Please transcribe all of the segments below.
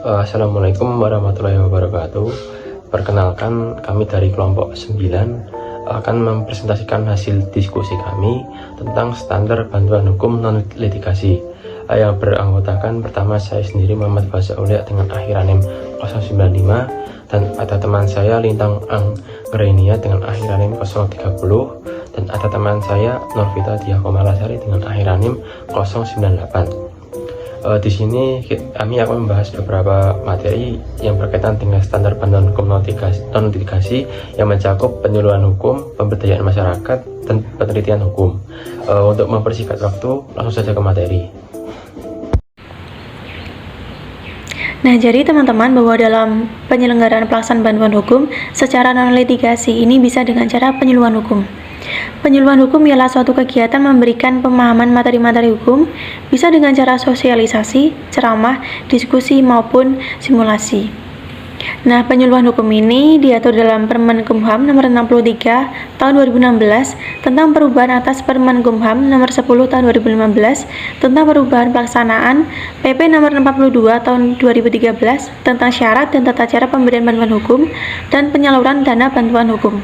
Assalamualaikum warahmatullahi wabarakatuh. Perkenalkan, kami dari kelompok 9 akan mempresentasikan hasil diskusi kami tentang standar bantuan hukum non-litigasi yang beranggotakan pertama saya sendiri Muhammad Faza Aulia dengan akhiraname 095, dan ada teman saya Lintang Anggrenia dengan akhiraname 030, dan ada teman saya Norvita Diakomalasari dengan akhiraname 098. Di sini kami akan membahas beberapa materi yang berkaitan dengan standar bantuan hukum non-litigasi yang mencakup penyuluhan hukum, pemberdayaan masyarakat, dan penelitian hukum. Untuk mempersingkat waktu, langsung saja ke materi. Nah, jadi teman-teman, bahwa dalam penyelenggaraan pelaksanaan bantuan hukum secara non-litigasi ini bisa dengan cara penyuluhan hukum. Penyuluhan hukum ialah suatu kegiatan memberikan pemahaman materi-materi hukum, bisa dengan cara sosialisasi, ceramah, diskusi, maupun simulasi. Nah, penyuluhan hukum ini diatur dalam Permen-Kumham nomor 63 tahun 2016 tentang perubahan atas Permen-Kumham nomor 10 tahun 2015 tentang perubahan pelaksanaan PP nomor 42 tahun 2013 tentang syarat dan tata cara pemberian bantuan hukum dan penyaluran dana bantuan hukum.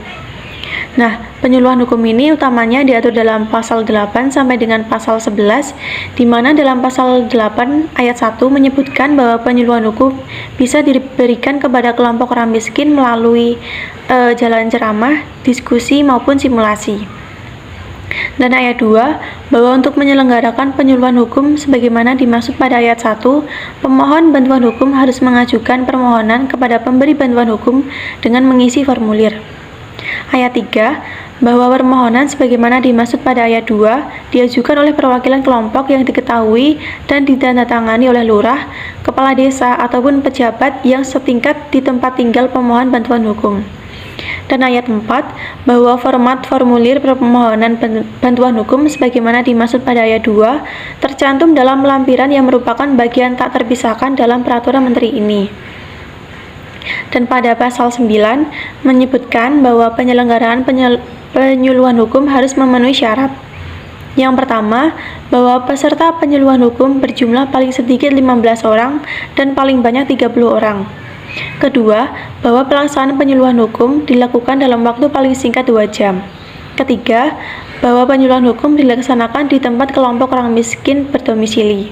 Nah, penyuluhan hukum ini utamanya diatur dalam pasal 8 sampai dengan pasal 11, di mana dalam pasal 8 ayat 1 menyebutkan bahwa penyuluhan hukum bisa diberikan kepada kelompok orang miskin melalui jalan ceramah, diskusi, maupun simulasi. Dan ayat 2, bahwa untuk menyelenggarakan penyuluhan hukum sebagaimana dimaksud pada ayat 1, pemohon bantuan hukum harus mengajukan permohonan kepada pemberi bantuan hukum dengan mengisi formulir. Ayat 3, bahwa permohonan sebagaimana dimaksud pada ayat 2 diajukan oleh perwakilan kelompok yang diketahui dan ditandatangani oleh lurah, kepala desa, ataupun pejabat yang setingkat di tempat tinggal pemohon bantuan hukum. Dan ayat 4, bahwa format formulir permohonan bantuan hukum sebagaimana dimaksud pada ayat 2 tercantum dalam lampiran yang merupakan bagian tak terpisahkan dalam peraturan menteri ini. Dan pada pasal 9 menyebutkan bahwa penyelenggaraan penyuluhan hukum harus memenuhi syarat. Yang pertama, bahwa peserta penyuluhan hukum berjumlah paling sedikit 15 orang dan paling banyak 30 orang. Kedua, bahwa pelaksanaan penyuluhan hukum dilakukan dalam waktu paling singkat 2 jam. Ketiga, bahwa penyuluhan hukum dilaksanakan di tempat kelompok orang miskin berdomisili.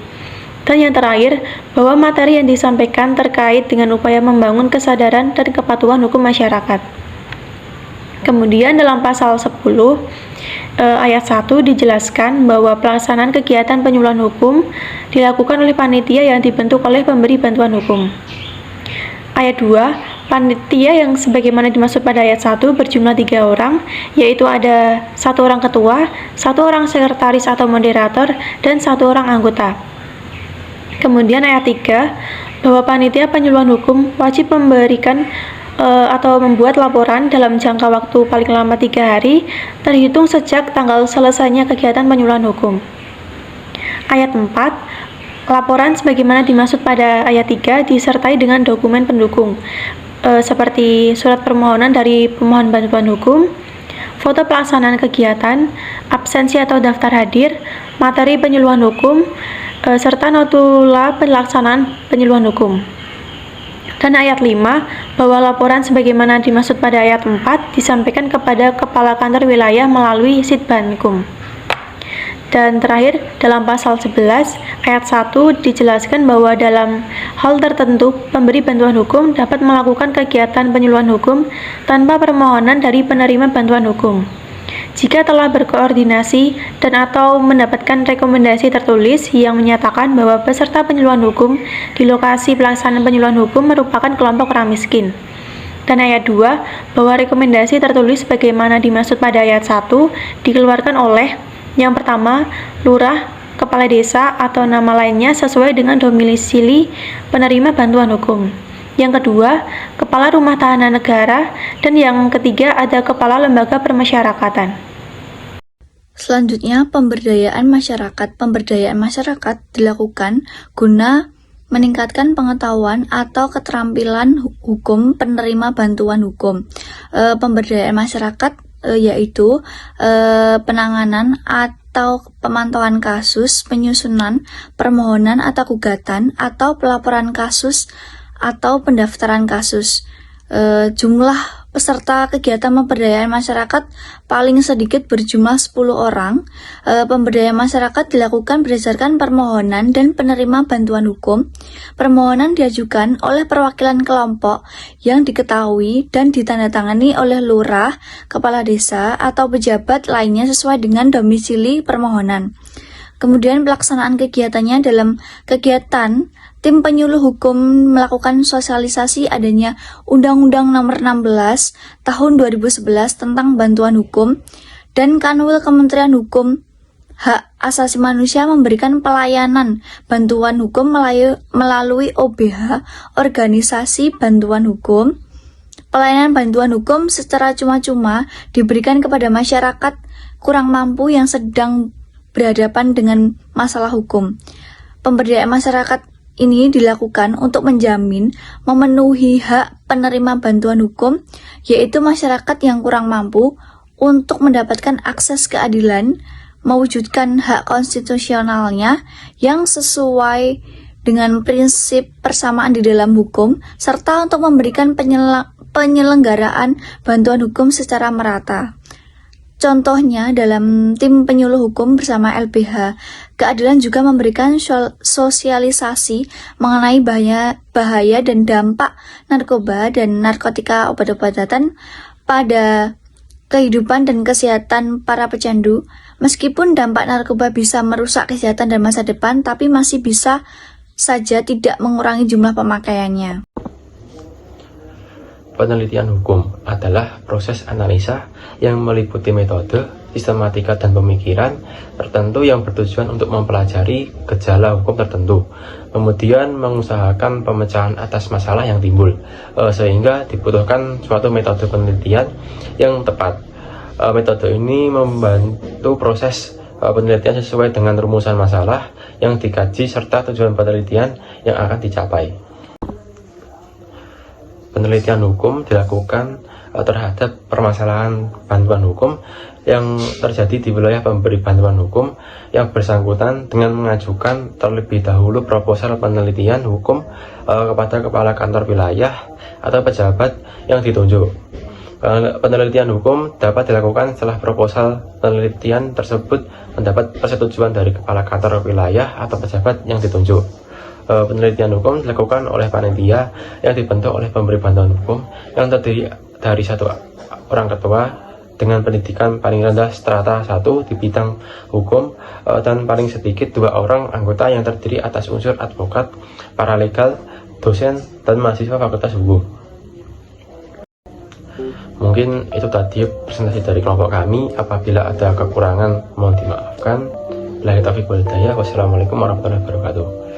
Dan yang terakhir, bahwa materi yang disampaikan terkait dengan upaya membangun kesadaran dan kepatuhan hukum masyarakat. Kemudian dalam pasal 10 ayat 1 dijelaskan bahwa pelaksanaan kegiatan penyuluhan hukum dilakukan oleh panitia yang dibentuk oleh pemberi bantuan hukum. Ayat 2, panitia yang sebagaimana dimaksud pada ayat 1 berjumlah 3 orang, yaitu ada 1 orang ketua, 1 orang sekretaris atau moderator, dan 1 orang anggota. Kemudian ayat 3, bahwa panitia penyuluhan hukum wajib memberikan atau membuat laporan dalam jangka waktu paling lama 3 hari terhitung sejak tanggal selesainya kegiatan penyuluhan hukum. Ayat 4, laporan sebagaimana dimaksud pada ayat 3 disertai dengan dokumen pendukung seperti surat permohonan dari pemohon bantuan hukum, foto pelaksanaan kegiatan, absensi atau daftar hadir, materi penyuluhan hukum, serta notula pelaksanaan penyuluhan hukum. Dan ayat 5, bahwa laporan sebagaimana dimaksud pada ayat 4 disampaikan kepada Kepala Kantor Wilayah melalui Sitbankum. Dan terakhir, dalam pasal 11 ayat 1 dijelaskan bahwa dalam hal tertentu pemberi bantuan hukum dapat melakukan kegiatan penyuluhan hukum tanpa permohonan dari penerima bantuan hukum. Jika telah berkoordinasi dan atau mendapatkan rekomendasi tertulis yang menyatakan bahwa peserta penyuluhan hukum di lokasi pelaksanaan penyuluhan hukum merupakan kelompok orang miskin. Dan ayat 2, bahwa rekomendasi tertulis sebagaimana dimaksud pada ayat 1 dikeluarkan oleh yang pertama, lurah, kepala desa, atau nama lainnya sesuai dengan domisili penerima bantuan hukum. Yang kedua, kepala rumah tahanan negara, dan yang ketiga ada kepala lembaga permasyarakatan. Selanjutnya, pemberdayaan masyarakat. Pemberdayaan masyarakat dilakukan guna meningkatkan pengetahuan atau keterampilan hukum penerima bantuan hukum. Pemberdayaan masyarakat yaitu penanganan atau pemantauan kasus, penyusunan, permohonan atau gugatan, atau pelaporan kasus atau pendaftaran kasus. Jumlah peserta kegiatan pemberdayaan masyarakat paling sedikit berjumlah 10 orang. Pemberdayaan masyarakat dilakukan berdasarkan permohonan dan penerima bantuan hukum. Permohonan diajukan oleh perwakilan kelompok yang diketahui dan ditandatangani oleh lurah, kepala desa, atau pejabat lainnya sesuai dengan domisili permohonan. Kemudian pelaksanaan kegiatannya dalam kegiatan, tim penyuluh hukum melakukan sosialisasi adanya Undang-Undang Nomor 16 Tahun 2011 tentang bantuan hukum, dan Kanwil Kementerian Hukum Hak Asasi Manusia memberikan pelayanan bantuan hukum melalui OBH, Organisasi Bantuan Hukum. Pelayanan bantuan hukum secara cuma-cuma diberikan kepada masyarakat kurang mampu yang sedang berhadapan dengan masalah hukum. Pemberdayaan masyarakat ini dilakukan untuk menjamin memenuhi hak penerima bantuan hukum, yaitu masyarakat yang kurang mampu, untuk mendapatkan akses keadilan, mewujudkan hak konstitusionalnya yang sesuai dengan prinsip persamaan di dalam hukum, serta untuk memberikan penyelenggaraan bantuan hukum secara merata. Contohnya, dalam tim penyuluh hukum bersama LBH, keadilan juga memberikan sosialisasi mengenai bahaya dan dampak narkoba dan narkotika obat-obatan pada kehidupan dan kesehatan para pecandu. Meskipun dampak narkoba bisa merusak kesehatan dan masa depan, tapi masih bisa saja tidak mengurangi jumlah pemakaiannya. Penelitian hukum adalah proses analisa yang meliputi metode, sistematika, dan pemikiran tertentu yang bertujuan untuk mempelajari gejala hukum tertentu, kemudian mengusahakan pemecahan atas masalah yang timbul, sehingga dibutuhkan suatu metode penelitian yang tepat. Metode ini membantu proses penelitian sesuai dengan rumusan masalah yang dikaji serta tujuan penelitian yang akan dicapai. Penelitian hukum dilakukan terhadap permasalahan bantuan hukum yang terjadi di wilayah pemberi bantuan hukum yang bersangkutan dengan mengajukan terlebih dahulu proposal penelitian hukum kepada kepala kantor wilayah atau pejabat yang ditunjuk. Penelitian hukum dapat dilakukan setelah proposal penelitian tersebut mendapat persetujuan dari kepala kantor wilayah atau pejabat yang ditunjuk. Penelitian hukum dilakukan oleh panitia yang dibentuk oleh pemberi bantuan hukum yang terdiri dari 1 orang ketua dengan pendidikan paling rendah strata 1 di bidang hukum, dan paling sedikit 2 orang anggota yang terdiri atas unsur advokat, paralegal, dosen, dan mahasiswa fakultas hukum. Mungkin itu tadi presentasi dari kelompok kami. Apabila ada kekurangan mohon dimaafkan. Wassalamualaikum warahmatullahi wabarakatuh.